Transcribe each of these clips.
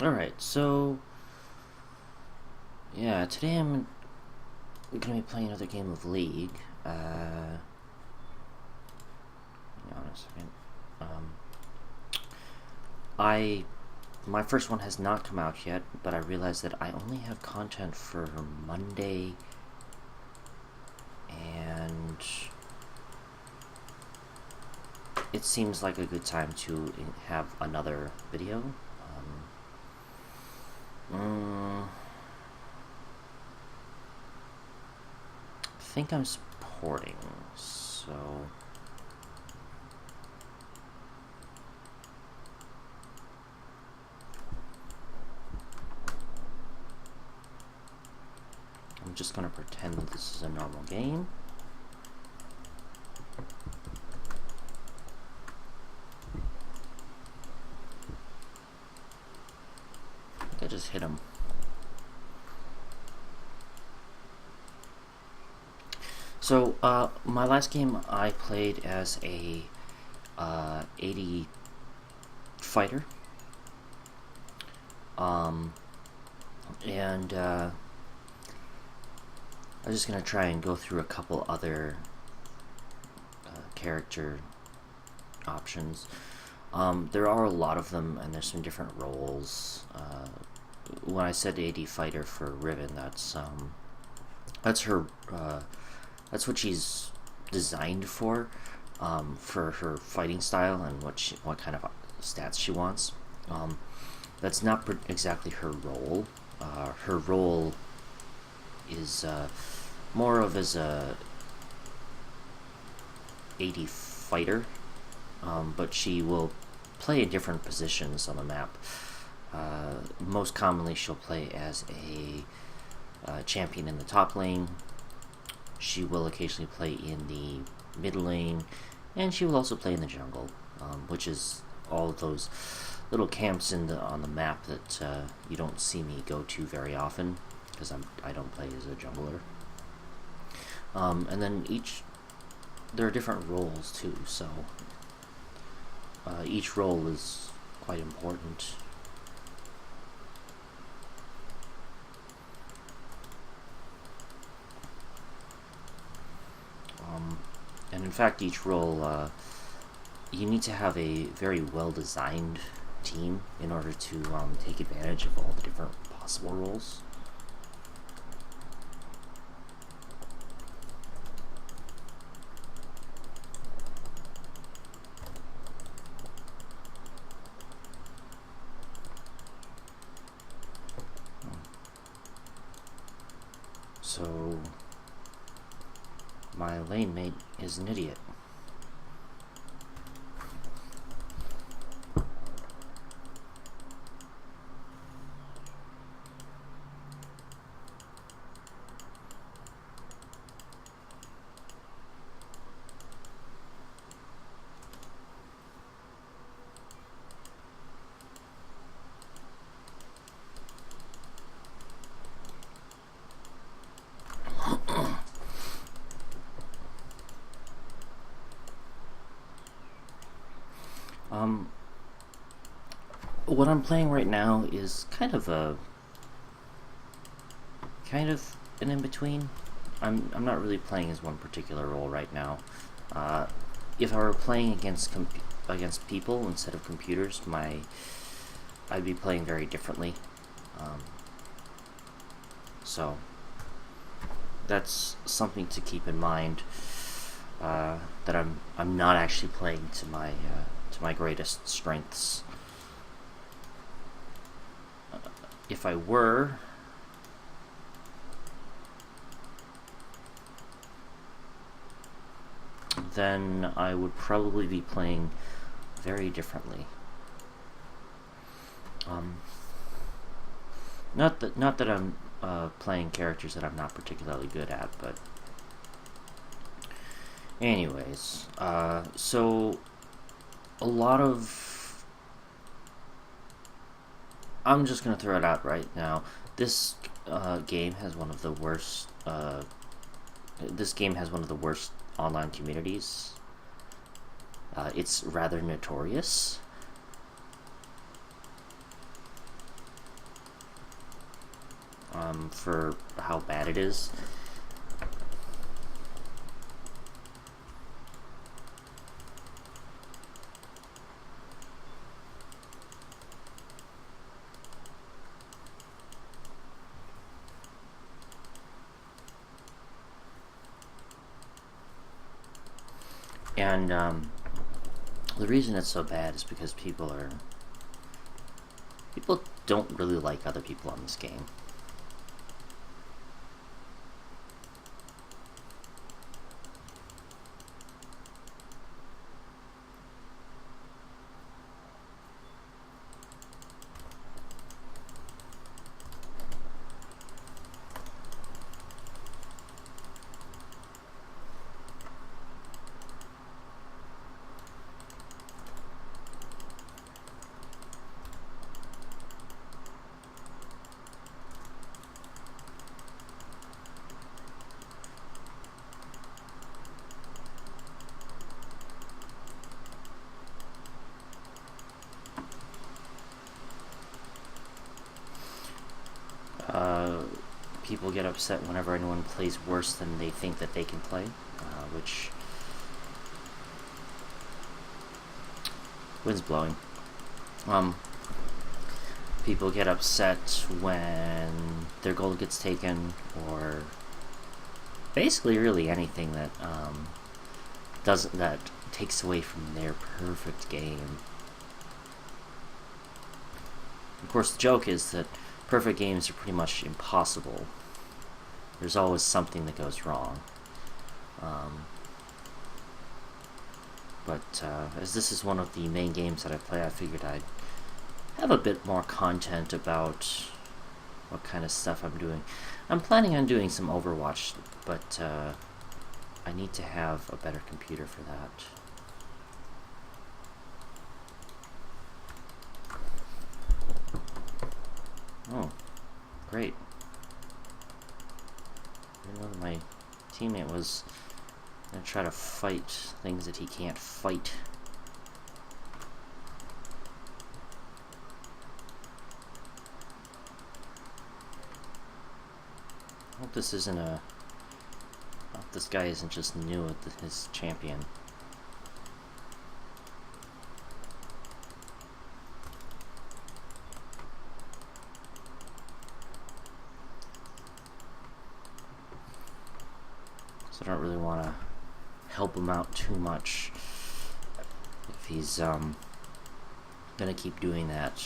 Alright, so yeah, today I'm gonna be playing another game of League. Hang on a second. Um, I my first one has not come out yet, but I realized that I only have content for Monday and it seems like a good time to have another video. I think I'm supporting, so I'm just gonna pretend that this is a normal game. I think I just hit him. So, my last game I played as a 80 fighter. And I'm just gonna try and go through a couple other character options. There are a lot of them, and there's some different roles. When I said 80 fighter for Riven, that's her. That's what she's designed for her fighting style and what kind of stats she wants. That's not exactly her role. Her role is more of as a 80 fighter, but she will play in different positions on the map. Most commonly, she'll play as a champion in the top lane. She will occasionally play in the mid lane, and she will also play in the jungle, which is all of those little camps on the map that you don't see me go to very often because I don't play as a jungler. And then there are different roles too, so each role is quite important. And in fact, each role, you need to have a very well-designed team in order to take advantage of all the different possible roles. So my lane mate is an idiot. What I'm playing right now is kind of an in-between. I'm not really playing as one particular role right now. If I were playing against people instead of computers, I'd be playing very differently. So that's something to keep in mind. That I'm not actually playing to my greatest strengths. If I were, then I would probably be playing very differently. Not that I'm playing characters that I'm not particularly good at, but anyways, so a lot of I'm just gonna throw it out right now. This game has one of the worst. This game has one of the worst online communities. It's rather notorious. for how bad it is. And the reason it's so bad is because people don't really like other people on this game. People get upset whenever anyone plays worse than they think that they can play, which... Wind's blowing. People get upset when their gold gets taken, or basically really anything that that takes away from their perfect game. Of course, the joke is that perfect games are pretty much impossible. There's always something that goes wrong. But as this is one of the main games that I play, I figured I'd have a bit more content about what kind of stuff I'm doing. I'm planning on doing some Overwatch, but I need to have a better computer for that. Oh, great. I didn't know that my teammate was gonna try to fight things that he can't fight. I hope this isn't a... I hope this guy isn't just new at his champion. So I don't really want to help him out too much if he's gonna keep doing that,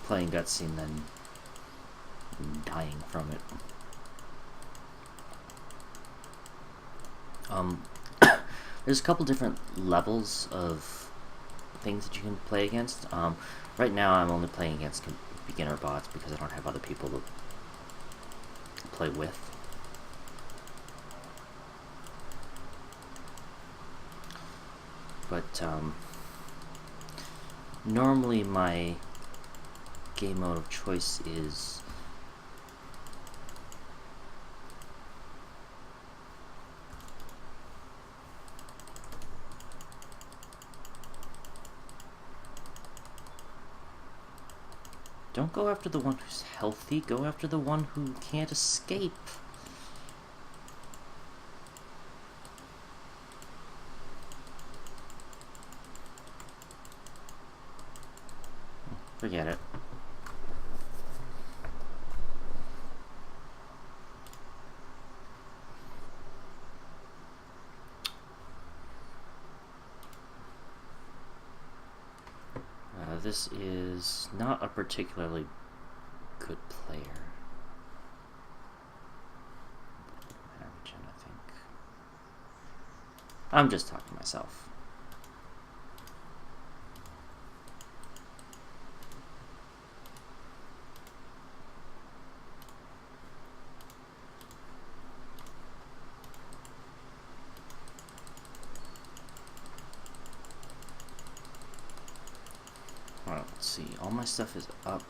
playing Gutsy and then dying from it. There's a couple different levels of things that you can play against. Right now I'm only playing against beginner bots because I don't have other people to play with. But normally my game mode of choice is don't go after the one who's healthy, go after the one who can't escape. Forget it. This is not a particularly good player. Average, I think. I'm just talking to myself. Alright, let's see. All my stuff is up.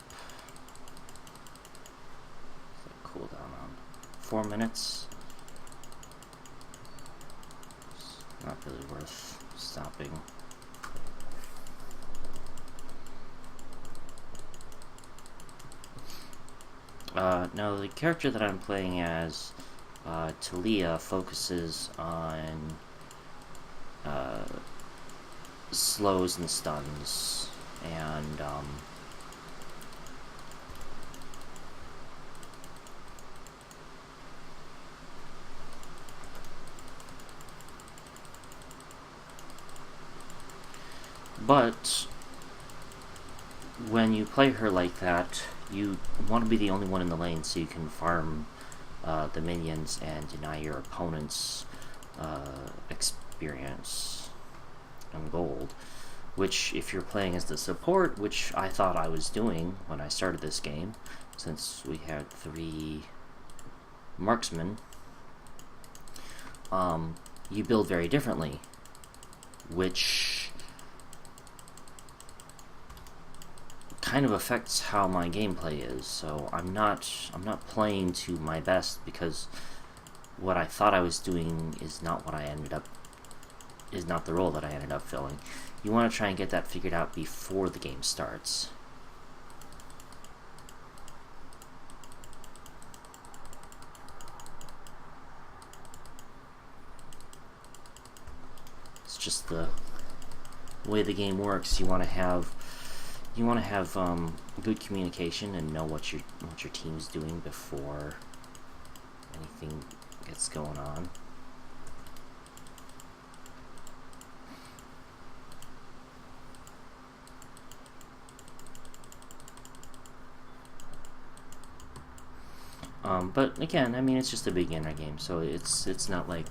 Cooldown on 4 minutes. It's not really worth stopping. Now the character that I'm playing as, Talia, focuses on slows and stuns, and but when you play her like that, you want to be the only one in the lane so you can farm the minions and deny your opponents experience and gold. Which, if you're playing as the support, which I thought I was doing when I started this game, since we had 3 marksmen, you build very differently, which kind of affects how my gameplay is. So I'm not playing to my best, because what I thought I was doing is not what I ended up is not the role that I ended up filling. You want to try and get that figured out before the game starts. It's just the way the game works. You want to have good communication and know what your team's doing before anything gets going on. But again, I mean, it's just a beginner game, so it's not like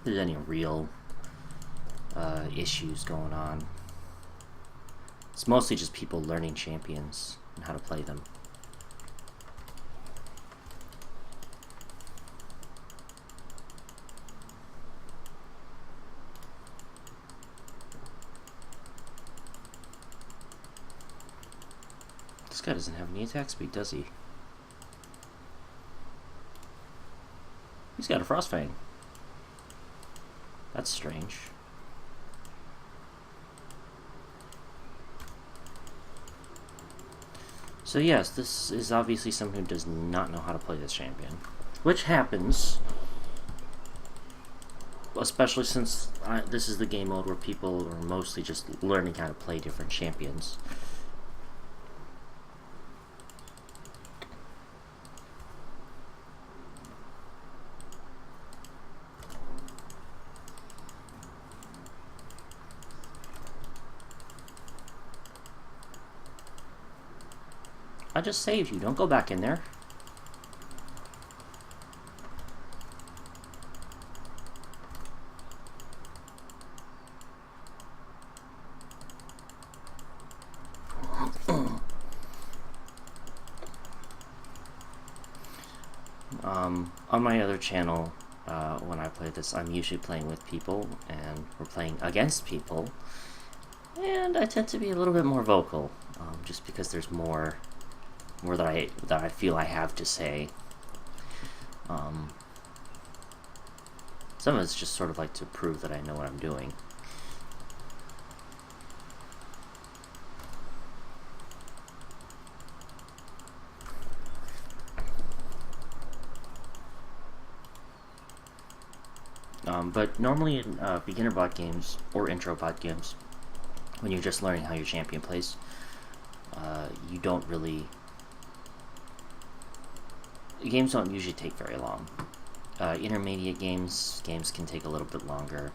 there's any real issues going on. It's mostly just people learning champions and how to play them. This guy doesn't have any attack speed, does he? He's got a Frostfang. That's strange. So yes, this is obviously someone who does not know how to play this champion. Which happens, especially since this is the game mode where people are mostly just learning how to play different champions. I just saved you. Don't go back in there. On my other channel, when I play this, I'm usually playing with people, and we're playing against people, and I tend to be a little bit more vocal, just because there's more that I feel I have to say. Some of it's just sort of like to prove that I know what I'm doing. But normally in beginner bot games or intro bot games, when you're just learning how your champion plays, you don't really... Games don't usually take very long. Intermediate games can take a little bit longer.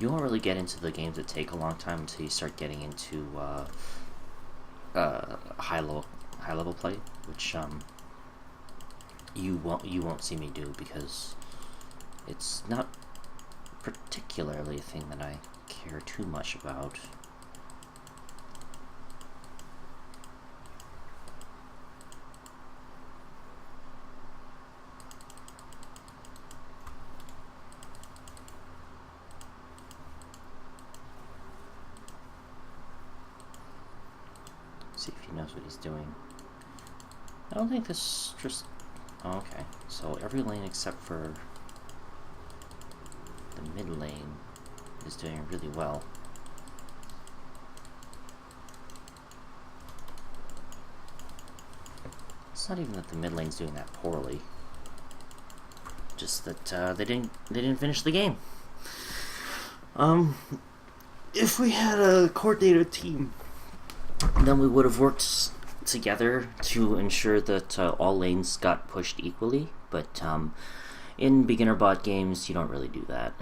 You won't really get into the games that take a long time until you start getting into high level play, which you won't see me do, because it's not particularly a thing that I care too much about. See if he knows what he's doing. I don't think this just... Oh, okay. So every lane except for the mid lane is doing really well. It's not even that the mid lane's doing that poorly. Just that they didn't finish the game. If we had a coordinated team, then we would have worked together to ensure that all lanes got pushed equally. But in beginner bot games, you don't really do that.